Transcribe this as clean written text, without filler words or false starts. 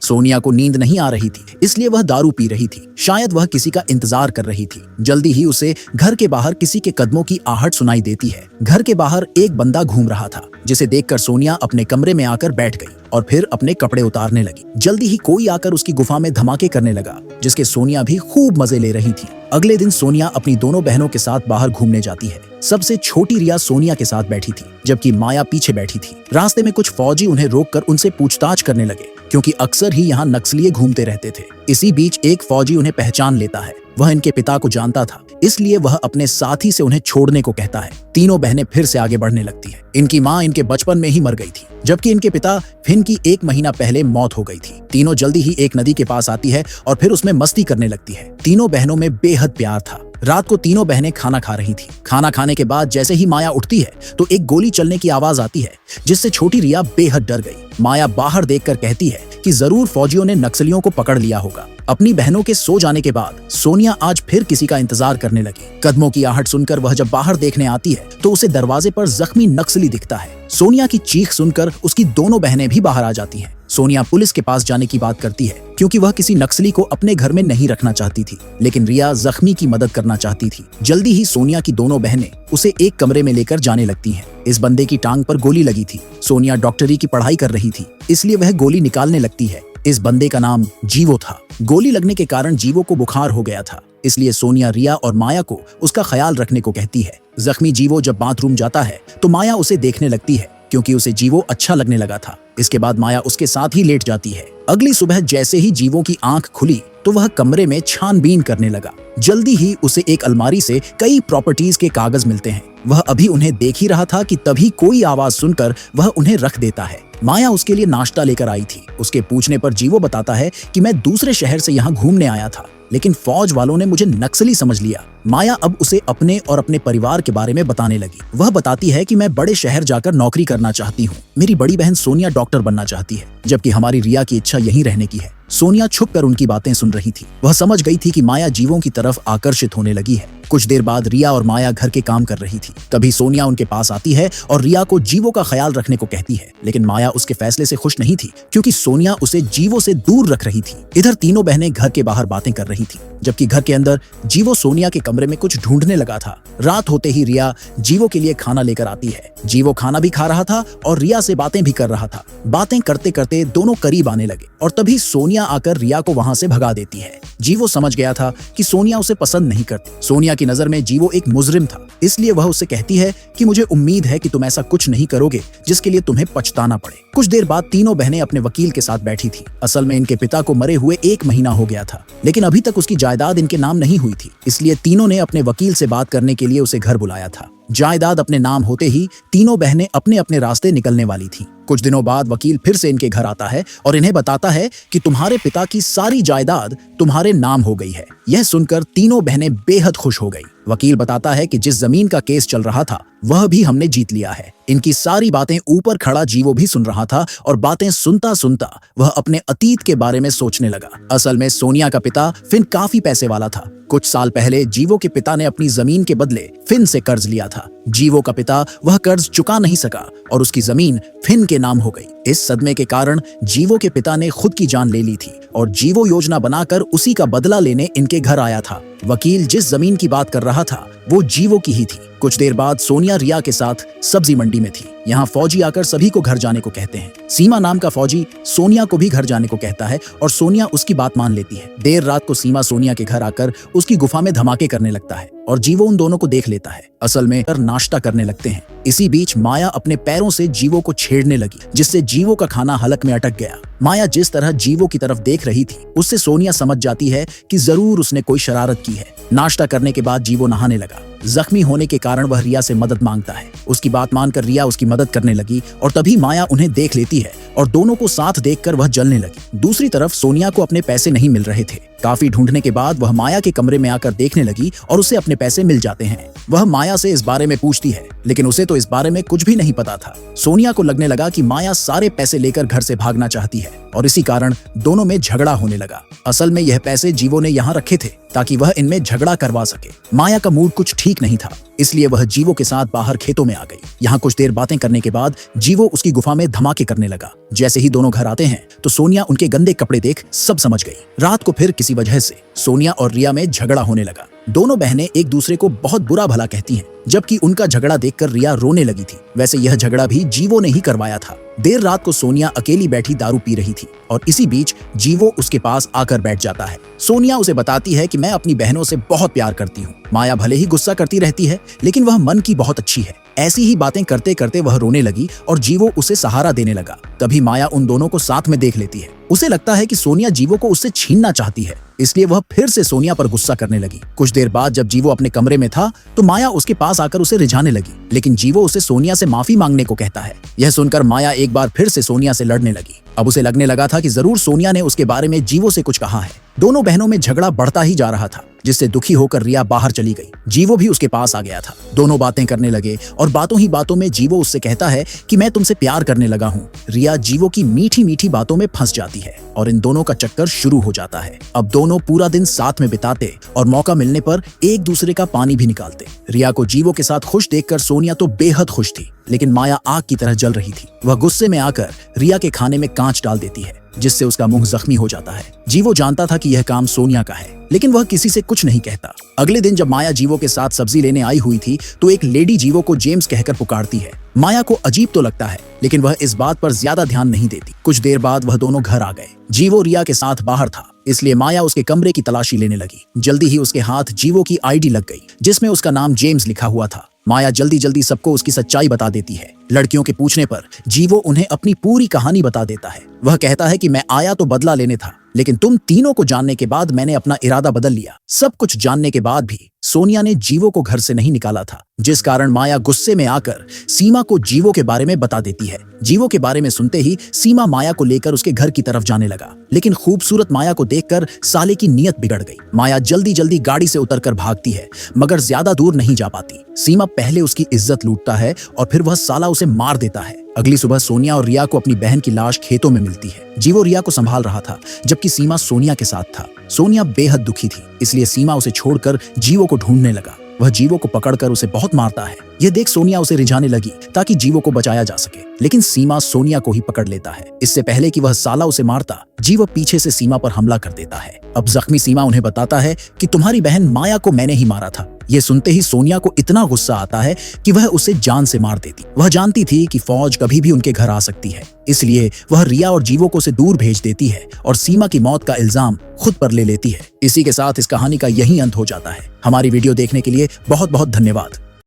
सोनिया को नींद नहीं आ रही थी, इसलिए वह दारू पी रही थी। शायद वह किसी का इंतजार कर रही थी। जल्दी ही उसे घर के बाहर किसी के कदमों की आहट सुनाई देती है। घर के बाहर एक बंदा घूम रहा था, जिसे देखकर सोनिया अपने कमरे में आकर बैठ गई और फिर अपने कपड़े उतारने लगी। जल्दी ही कोई आकर उसकी गुफा में धमाके करने लगा, जिसके सोनिया भी खूब मजे ले रही थी। अगले दिन सोनिया अपनी दोनों बहनों के साथ बाहर घूमने जाती है। सबसे छोटी रिया सोनिया के साथ बैठी थी, जबकि माया पीछे बैठी थी। रास्ते में कुछ फौजी उन्हें रोककर उनसे पूछताछ करने लगे, क्योंकि अक्सर ही यहाँ नक्सली घूमते रहते थे। इसी बीच एक फौजी उन्हें पहचान लेता है। वह इनके पिता को जानता था, इसलिए वह अपने साथी से उन्हें छोड़ने को कहता है। तीनों बहनें फिर से आगे बढ़ने लगती हैं। इनकी माँ इनके बचपन में ही मर गई थी, जबकि इनके पिता फिन की 1 महीना पहले मौत हो गई थी। तीनों जल्दी ही एक नदी के पास आती है और फिर उसमें मस्ती करने लगती है। तीनों बहनों में बेहद प्यार था। रात को तीनों बहनें खाना खा रही थी। खाना खाने के बाद जैसे ही माया उठती है तो एक गोली चलने की आवाज आती है, जिससे छोटी रिया बेहद डर गई। माया बाहर देखकर कहती है कि जरूर फौजियों ने नक्सलियों को पकड़ लिया होगा। अपनी बहनों के सो जाने के बाद सोनिया आज फिर किसी का इंतजार करने लगी। कदमों की आहट सुनकर वह जब बाहर देखने आती है तो उसे दरवाजे पर जख्मी नक्सली दिखता है। सोनिया की चीख सुनकर उसकी दोनों बहनें भी बाहर आ जाती हैं। सोनिया पुलिस के पास जाने की बात करती है, क्योंकि वह किसी नक्सली को अपने घर में नहीं रखना चाहती थी, लेकिन रिया जख्मी की मदद करना चाहती थी। जल्दी ही सोनिया की दोनों बहनें उसे एक कमरे में लेकर जाने लगती हैं। इस बंदे की टांग पर गोली लगी थी। सोनिया डॉक्टरी की पढ़ाई कर रही थी, इसलिए वह गोली निकालने लगती है। इस बंदे का नाम जीवो था। गोली लगने के कारण जीवो को बुखार हो गया था, इसलिए सोनिया रिया और माया को उसका ख्याल रखने को कहती है। जख्मी जीवो जब बाथरूम जाता है तो माया उसे देखने लगती है, क्योंकि उसे जीवो अच्छा लगने लगा था। इसके बाद माया उसके साथ ही लेट जाती है। अगली सुबह जैसे ही जीवो की आंख खुली तो वह कमरे में छानबीन करने लगा। जल्दी ही उसे एक अलमारी से कई प्रॉपर्टीज के कागज मिलते हैं। वह अभी उन्हें देख ही रहा था कि तभी कोई आवाज सुनकर वह उन्हें रख देता है। माया उसके लिए नाश्ता लेकर आई थी। उसके पूछने पर जीवो बताता है कि मैं दूसरे शहर से यहाँ घूमने आया था, लेकिन फौज वालों ने मुझे नक्सली समझ लिया। माया अब उसे अपने और अपने परिवार के बारे में बताने लगी। वह बताती है कि मैं बड़े शहर जाकर नौकरी करना चाहती हूँ। मेरी बड़ी बहन सोनिया डॉक्टर बनना चाहती है, जबकि हमारी रिया की इच्छा यहीं रहने की है। सोनिया छुपकर उनकी बातें सुन रही थी। वह समझ गई थी कि माया जीवों की तरफ आकर्षित होने लगी है। कुछ देर बाद रिया और माया घर के काम कर रही थी। तभी सोनिया उनके पास आती है और रिया को जीवो का ख्याल रखने को कहती है, लेकिन माया उसके फैसले से खुश नहीं थी, क्योंकि सोनिया उसे जीवो से दूर रख रही थी। इधर तीनों बहनें घर के बाहर बातें कर रही थी, जबकि घर के अंदर जीवो सोनिया के कमरे में कुछ ढूंढने लगा था। रात होते ही रिया जीवो के लिए खाना लेकर आती है। जीवो खाना भी खा रहा था और रिया से बातें भी कर रहा था। बातें करते करते दोनों करीब आने लगे और तभी सोनिया आकर रिया को वहां से भगा देती है। जीवो समझ गया था कि सोनिया उसे पसंद नहीं करती। सोनिया की नजर में जीवो एक मुजरिम था, इसलिए वह उससे कहती है कि मुझे उम्मीद है कि तुम ऐसा कुछ नहीं करोगे जिसके लिए तुम्हें पछताना पड़े। कुछ देर बाद तीनों बहनें अपने वकील के साथ बैठी थी। असल में इनके पिता को मरे हुए 1 महीना हो गया था, लेकिन अभी तक उसकी जायदाद इनके नाम नहीं हुई थी, इसलिए तीनों ने अपने वकील से बात करने के लिए उसे घर बुलाया था। जायदाद अपने नाम होते ही तीनों बहनें अपने अपने रास्ते निकलने वाली थीं। कुछ दिनों बाद वकील फिर से इनके घर आता है और इन्हें बताता है कि तुम्हारे पिता की सारी जायदाद तुम्हारे नाम हो गई है। यह सुनकर तीनों बहनें बेहद खुश हो गई। वकील बताता है कि जिस जमीन का केस चल रहा था वह भी हमने जीत लिया है। इनकी सारी बातें ऊपर खड़ा जीवो भी सुन रहा था और बातें सुनता सुनता वह अपने अतीत के बारे में सोचने लगा। असल में सोनिया का पिता फिन काफी पैसे वाला था। कुछ साल पहले जीवो के पिता ने अपनी जमीन के बदले फिन से कर्ज लिया था। जीवो का पिता वह कर्ज चुका नहीं सका और उसकी जमीन फिन के नाम हो गई। इस सदमे के कारण जीवो के पिता ने खुद की जान ले ली थी और जीवो योजना बनाकर उसी का बदला लेने इनके घर आया था। वकील जिस जमीन की बात कर रहा था वो जीवो की ही थी। कुछ देर बाद सोनिया रिया के साथ सब्जी मंडी में थी। यहाँ फौजी आकर सभी को घर जाने को कहते हैं। सीमा नाम का फौजी सोनिया को भी घर जाने को कहता है और सोनिया उसकी बात मान लेती है। देर रात को सीमा सोनिया के घर आकर उसकी गुफा में धमाके करने लगता है और जीवो उन दोनों को देख लेता है। असल में नाश्ता करने लगते हैं। इसी बीच माया अपने पैरों से जीवो को छेड़ने लगी, जिससे जीवो का खाना हलक में अटक गया। माया जिस तरह जीवो की तरफ देख रही थी उससे सोनिया समझ जाती है कि जरूर उसने कोई शरारत की है। नाश्ता करने के बाद जीवो नहाने लगा। जख्मी होने के कारण वह रिया से मदद मांगता है। उसकी बात मानकर रिया उसकी मदद करने लगी और तभी माया उन्हें देख लेती है और दोनों को साथ देखकर वह जलने लगी। दूसरी तरफ सोनिया को अपने पैसे नहीं मिल रहे थे। काफी ढूंढने के बाद वह माया के कमरे में आकर देखने लगी और उसे अपने पैसे मिल जाते हैं। वह माया से इस बारे में पूछती है, लेकिन उसे तो इस बारे में कुछ भी नहीं पता था। सोनिया को लगने लगा कि माया सारे पैसे लेकर घर से भागना चाहती है और इसी कारण दोनों में झगड़ा होने लगा। असल में यह पैसे जीवो ने यहाँ रखे थे ताकि वह इनमें झगड़ा करवा सके। माया का मूड कुछ ठीक नहीं था, इसलिए वह जीवो के साथ बाहर खेतों में आ गई। यहाँ कुछ देर बातें करने के बाद जीवो उसकी गुफा में धमाके करने लगा। जैसे ही दोनों घर आते हैं तो सोनिया उनके गंदे कपड़े देख सब समझ गई। रात को फिर किसी वजह से सोनिया और रिया में झगड़ा होने लगा। दोनों बहनें एक दूसरे को बहुत बुरा भला कहती हैं, जबकि उनका झगड़ा देखकर रिया रोने लगी थी। वैसे यह झगड़ा भी जीवो ने ही करवाया था। देर रात को सोनिया अकेली बैठी दारू पी रही थी और इसी बीच जीवो उसके पास आकर बैठ जाता है। सोनिया उसे बताती है कि मैं अपनी बहनों से बहुत प्यार करती हूँ। माया भले ही गुस्सा करती रहती है, लेकिन वह मन की बहुत अच्छी है। ऐसी ही बातें करते करते वह रोने लगी और जीवो उसे सहारा देने लगा। तभी माया उन दोनों को साथ में देख लेती है। उसे लगता है कि सोनिया जीवो को उससे छीनना चाहती है, इसलिए वह फिर से सोनिया पर गुस्सा करने लगी। कुछ देर बाद जब जीवो अपने कमरे में था तो माया उसके पास आकर उसे रिझाने लगी, लेकिन जीवो उसे सोनिया से माफी मांगने को कहता है। यह सुनकर माया एक बार फिर से सोनिया से लड़ने लगी। अब उसे लगने लगा था कि जरूर सोनिया ने उसके बारे में जीवो से कुछ कहा है। दोनों बहनों में झगड़ा बढ़ता ही जा रहा था, जिससे दुखी होकर रिया बाहर चली गई। जीवो भी उसके पास आ गया था। दोनों बातें करने लगे और बातों ही बातों में जीवो उससे कहता है कि मैं तुमसे प्यार करने लगा हूँ। रिया जीवो की मीठी मीठी बातों में फंस जाती है और इन दोनों का चक्कर शुरू हो जाता है। अब दोनों पूरा दिन साथ में बिताते और मौका मिलने पर एक दूसरे का पानी भी निकालते। रिया को जीवो के साथ खुश देखकर सोनिया तो बेहद खुश थी, लेकिन माया आग की तरह जल रही थी। वह गुस्से में आकर रिया के खाने में कांच डाल देती है, जिससे उसका मुंह जख्मी हो जाता है। जीवो जानता था कि यह काम सोनिया का है, लेकिन वह किसी से कुछ नहीं कहता। अगले दिन जब माया जीवो के साथ सब्जी लेने आई हुई थी तो एक लेडी जीवो को जेम्स कहकर पुकारती है। माया को अजीब तो लगता है, लेकिन वह इस बात पर ज्यादा ध्यान नहीं देती। कुछ देर बाद वह दोनों घर आ गए। जीवो रिया के साथ बाहर था, इसलिए माया उसके कमरे की तलाशी लेने लगी। जल्दी ही उसके हाथ जीवो की आईडी लग गई, जिसमें उसका नाम जेम्स लिखा हुआ था। माया जल्दी जल्दी सबको उसकी सच्चाई बता देती है। लड़कियों के पूछने पर जीवो उन्हें अपनी पूरी कहानी बता देता है। वह कहता है कि मैं आया तो बदला लेने था, लेकिन तुम तीनों को जानने के बाद मैंने अपना इरादा बदल लिया। सब कुछ जानने के बाद भी सोनिया ने जीवो को घर से नहीं निकाला था, जिस कारण माया गुस्से में आकर सीमा को जीवो के बारे में बता देती है। जीवो के बारे में सुनते ही सीमा माया को लेकर उसके घर की तरफ जाने लगा, लेकिन खूबसूरत माया को देखकर साले की नीयत बिगड़ गई। माया जल्दी जल्दी गाड़ी से उतरकर भागती है, मगर ज्यादा दूर नहीं जा पाती। सीमा पहले उसकी इज्जत लूटता है और फिर वह साला उसे मार देता है। अगली सुबह सोनिया और रिया को अपनी बहन की लाश खेतों में मिलती है। जीवो रिया को संभाल रहा था, जबकि सीमा सोनिया के साथ था। सोनिया बेहद दुखी थी, इसलिए सीमा उसे छोड़कर जीवो को ढूंढने लगा। वह जीवो को पकड़कर उसे बहुत मारता है। यह देख सोनिया उसे रिझाने लगी ताकि जीवो को बचाया जा सके, लेकिन सीमा सोनिया को ही पकड़ लेता है। इससे पहले कि वह साला उसे मारता, जीवो पीछे से सीमा पर हमला कर देता है। अब जख्मी सीमा उन्हें बताता है कि तुम्हारी बहन माया को मैंने ही मारा था। यह सुनते ही सोनिया को इतना गुस्सा आता है कि वह उसे जान से मार देती। वह जानती थी कि फौज कभी भी उनके घर आ सकती है, इसलिए वह रिया और जीवो को से दूर भेज देती है और सीमा की मौत का इल्जाम खुद पर ले लेती है। इसी के साथ इस कहानी का यही अंत हो जाता है। हमारी वीडियो देखने के लिए बहुत बहुत धन्यवाद।